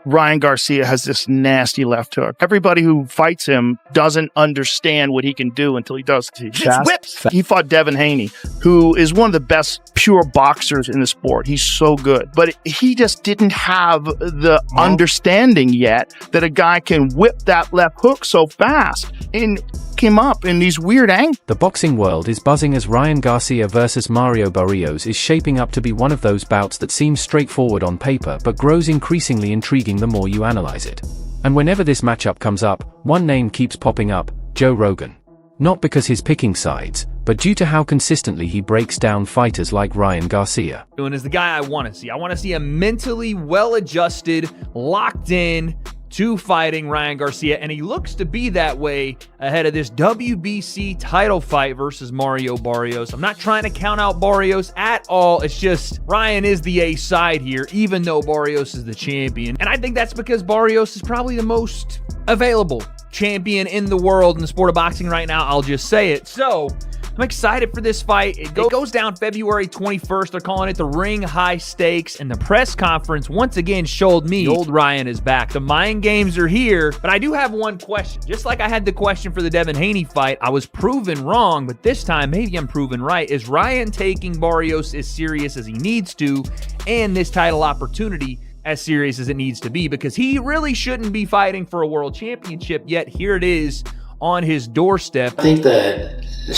Ryan Garcia has this nasty left hook. Everybody who fights him doesn't understand what he can do until he does. He just whips. He fought Devin Haney, who is one of the best pure boxers in the sport. He's so good. But he just didn't have the understanding yet that a guy can whip that left hook so fast and came up in these weird angles. The boxing world is buzzing as Ryan Garcia versus Mario Barrios is shaping up to be one of those bouts that seems straightforward on paper but grows increasingly intriguing the more you analyze it. And whenever this matchup comes up, one name keeps popping up: Joe Rogan. Not because he's picking sides, but due to how consistently he breaks down fighters like Ryan Garcia. And is the guy I want to see. I want to see a mentally well-adjusted, locked in, to fighting Ryan Garcia, and he looks to be that way ahead of this WBC title fight versus Mario Barrios. I'm not trying to count out Barrios at all. It's just Ryan is the A side here, even though Barrios is the champion. And I think that's because Barrios is probably the most available champion in the world in the sport of boxing right now. I'll just say it. So I'm excited for this fight. It goes down February 21st. They're calling it the Ring High Stakes, and the press conference once again showed me old Ryan is back. The mind games are here, but I do have one question. Just like I had the question for the Devin Haney fight, I was proven wrong, but this time maybe I'm proven right. Is Ryan taking Barrios as serious as he needs to, and this title opportunity as serious as it needs to be? Because he really shouldn't be fighting for a world championship, yet here it is on his doorstep. I think that it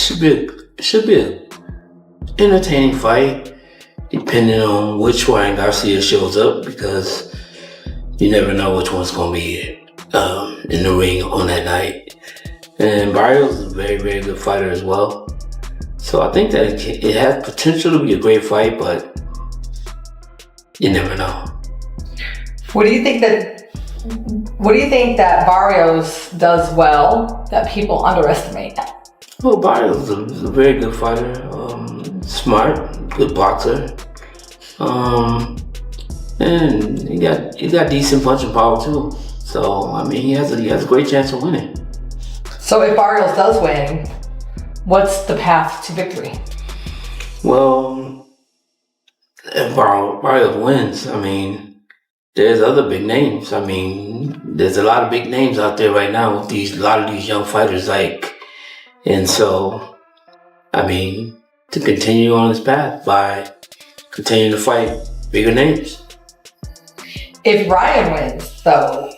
should be an entertaining fight, depending on which Ryan Garcia shows up, because you never know which one's going to be in the ring on that night. And Barrios is a very, very good fighter as well. So I think that it has potential to be a great fight, but you never know. What do you think that Barrios does well that people underestimate? Well, Barrios is a very good fighter, smart, good boxer, and he got decent punching power too. So I mean, he has a great chance of winning. So if Barrios does win, what's the path to victory? Well, if Barrios wins, I mean, there's other big names. I mean, there's a lot of big names out there right now with a lot of these young fighters, and so, I mean, to continue on this path by continuing to fight bigger names. If Ryan wins, though,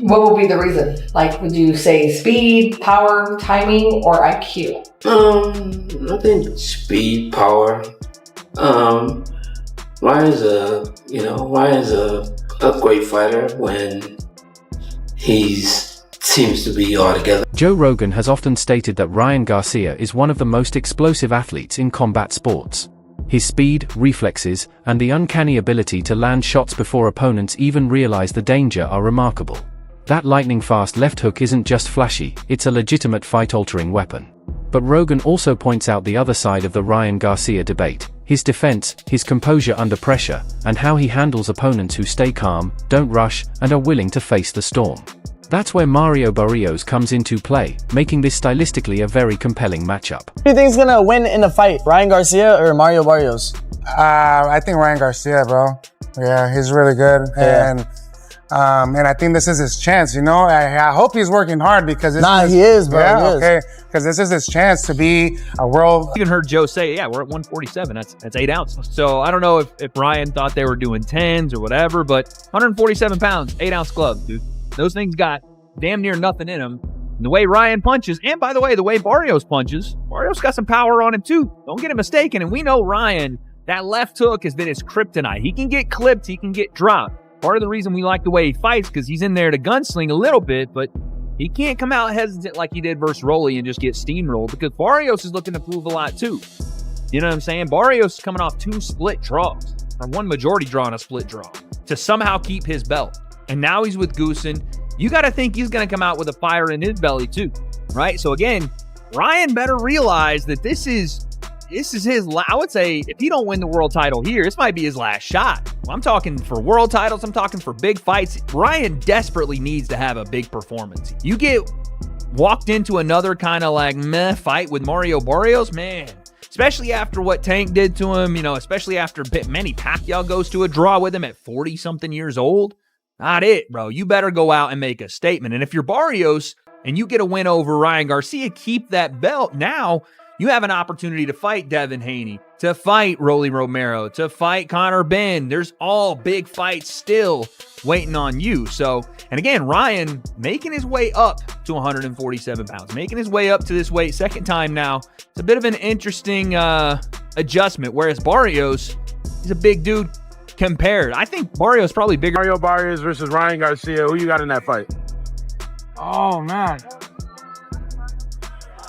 what would be the reason? Would you say speed, power, timing, or IQ? I think speed, power. Ryan's a great fighter when he seems to be all together. Joe Rogan has often stated that Ryan Garcia is one of the most explosive athletes in combat sports. His speed, reflexes, and the uncanny ability to land shots before opponents even realize the danger are remarkable. That lightning-fast left hook isn't just flashy, it's a legitimate fight-altering weapon. But Rogan also points out the other side of the Ryan Garcia debate: his defense, his composure under pressure, and how he handles opponents who stay calm, don't rush, and are willing to face the storm. That's where Mario Barrios comes into play, making this stylistically a very compelling matchup. Who do you think is gonna win in the fight, Ryan Garcia or Mario Barrios? I think Ryan Garcia, bro. Yeah, he's really good, and I think this is his chance. I hope he's working hard because he is, bro. Yeah, he is. okay, because this is his chance to be a world. You even heard Joe say, yeah, we're at 147. That's 8 ounces. So I don't know if Ryan thought they were doing 10s or whatever, but 147 pounds, 8-ounce gloves, dude. Those things got damn near nothing in them. And the way Ryan punches, and by the way, the way Barrios punches, Barrios got some power on him too. Don't get it mistaken. And we know Ryan, that left hook has been his kryptonite. He can get clipped, he can get dropped. Part of the reason we like the way he fights, because he's in there to gunsling a little bit, but he can't come out hesitant like he did versus Rolly and just get steamrolled, because Barrios is looking to prove a lot too. You know what I'm saying? Barrios is coming off 2 split draws, or 1 majority draw and a split draw, to somehow keep his belt. And now he's with Goosen. You got to think he's going to come out with a fire in his belly too, right? So again, Ryan better realize that this is his, I would say, if he don't win the world title here, this might be his last shot. I'm talking for world titles. I'm talking for big fights. Ryan desperately needs to have a big performance. You get walked into another kind of meh fight with Mario Barrios, man, especially after what Tank did to him, especially after Manny Pacquiao goes to a draw with him at 40-something years old. not it, bro. You better go out and make a statement. And if you're Barrios and you get a win over Ryan Garcia, keep that belt. Now you have an opportunity to fight Devin Haney, to fight Rolly Romero, to fight Conor Benn. There's all big fights still waiting on you. So, and again, Ryan making his way up to 147 pounds, making his way up to this weight, second time now. It's a bit of an interesting adjustment, whereas Barrios, he's a big dude compared. I think Barrios probably bigger. Mario Barrios versus Ryan Garcia. Who you got in that fight? Oh, man.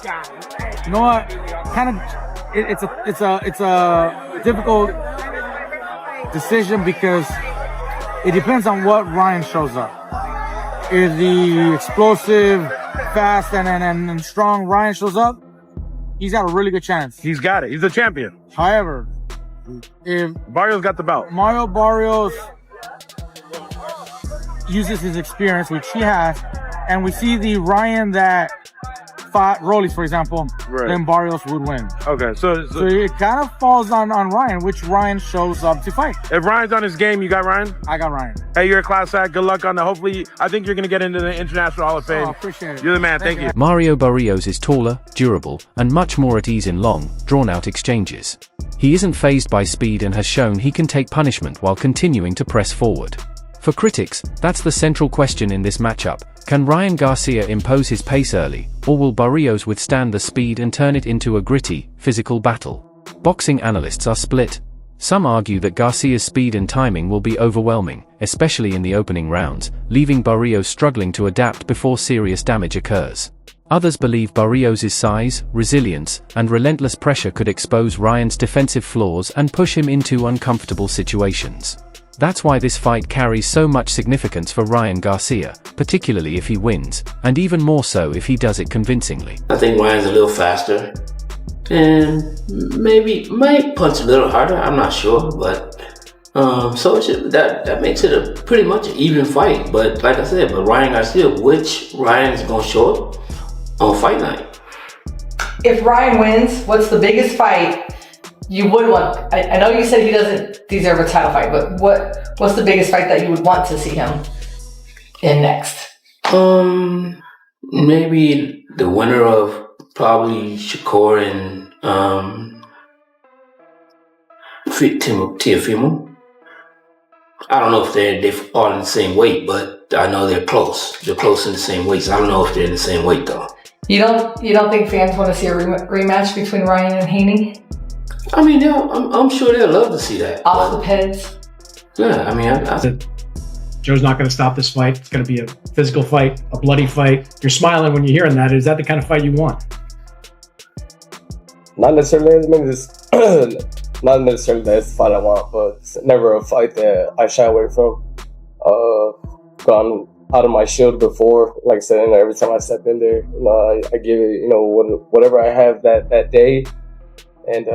God, you know what? Kind of, it's a difficult decision because it depends on what Ryan shows up. If the explosive, fast, and strong Ryan shows up, he's got a really good chance. He's got it. He's a champion. However, if Barrios got the belt, Mario Barrios uses his experience, which he has, and we see the Ryan that fought Rollies, for example, then Barrios would win. Okay, so it kind of falls on Ryan, which Ryan shows up to fight. If Ryan's on his game, you got Ryan? I got Ryan. Hey, you're a class act. Good luck on that. Hopefully, I think you're going to get into the International Hall of Fame. Oh, appreciate it. You're the man. Thank you. Mario Barrios is taller, durable, and much more at ease in long, drawn-out exchanges. He isn't fazed by speed and has shown he can take punishment while continuing to press forward. For critics, that's the central question in this matchup. Can Ryan Garcia impose his pace early, or will Barrios withstand the speed and turn it into a gritty, physical battle? Boxing analysts are split. Some argue that Garcia's speed and timing will be overwhelming, especially in the opening rounds, leaving Barrios struggling to adapt before serious damage occurs. Others believe Barrios' size, resilience, and relentless pressure could expose Ryan's defensive flaws and push him into uncomfortable situations. That's why this fight carries so much significance for Ryan Garcia, particularly if he wins, and even more so if he does it convincingly. I think Ryan's a little faster and maybe might punch a little harder. I'm not sure, but that makes it a pretty much an even fight. But like I said, Ryan Garcia, which Ryan's gonna show up on fight night? If Ryan wins, what's the biggest fight you would want? I know you said he doesn't deserve a title fight, but what's the biggest fight that you would want to see him in next? Maybe the winner of probably Shakur and Teofimo. I don't know if they're all in the same weight, but I know they're close. They're close in the same weight. So I don't know if they're in the same weight though. You don't think fans want to see a rematch between Ryan and Haney? I mean, I'm sure they'll love to see that. Off the peds? Yeah, I mean, Joe's not going to stop this fight. It's going to be a physical fight, a bloody fight. You're smiling when you're hearing that. Is that the kind of fight you want? Not necessarily. Not necessarily that's the fight I want, but it's never a fight that I shy away from. Gone out of my shield before, like I said, every time I step in there, I give it, whatever I have that day. And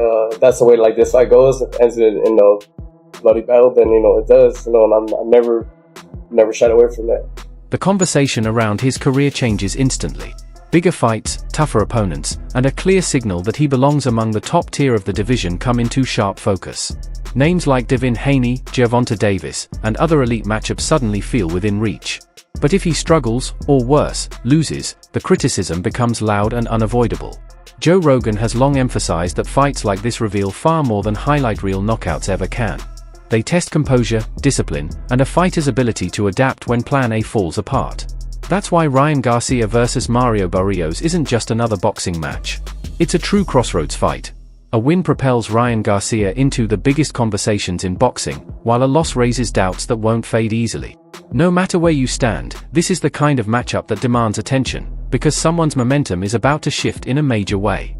that's the way like this fight goes. If it ends in a bloody battle, then it does. And I'm never shied away from that. The conversation around his career changes instantly. Bigger fights, tougher opponents, and a clear signal that he belongs among the top tier of the division come into sharp focus. Names like Devin Haney, Gervonta Davis, and other elite matchups suddenly feel within reach. But if he struggles, or worse, loses, the criticism becomes loud and unavoidable. Joe Rogan has long emphasized that fights like this reveal far more than highlight reel knockouts ever can. They test composure, discipline, and a fighter's ability to adapt when Plan A falls apart. That's why Ryan Garcia versus Mario Barrios isn't just another boxing match. It's a true crossroads fight. A win propels Ryan Garcia into the biggest conversations in boxing, while a loss raises doubts that won't fade easily. No matter where you stand, this is the kind of matchup that demands attention, because someone's momentum is about to shift in a major way.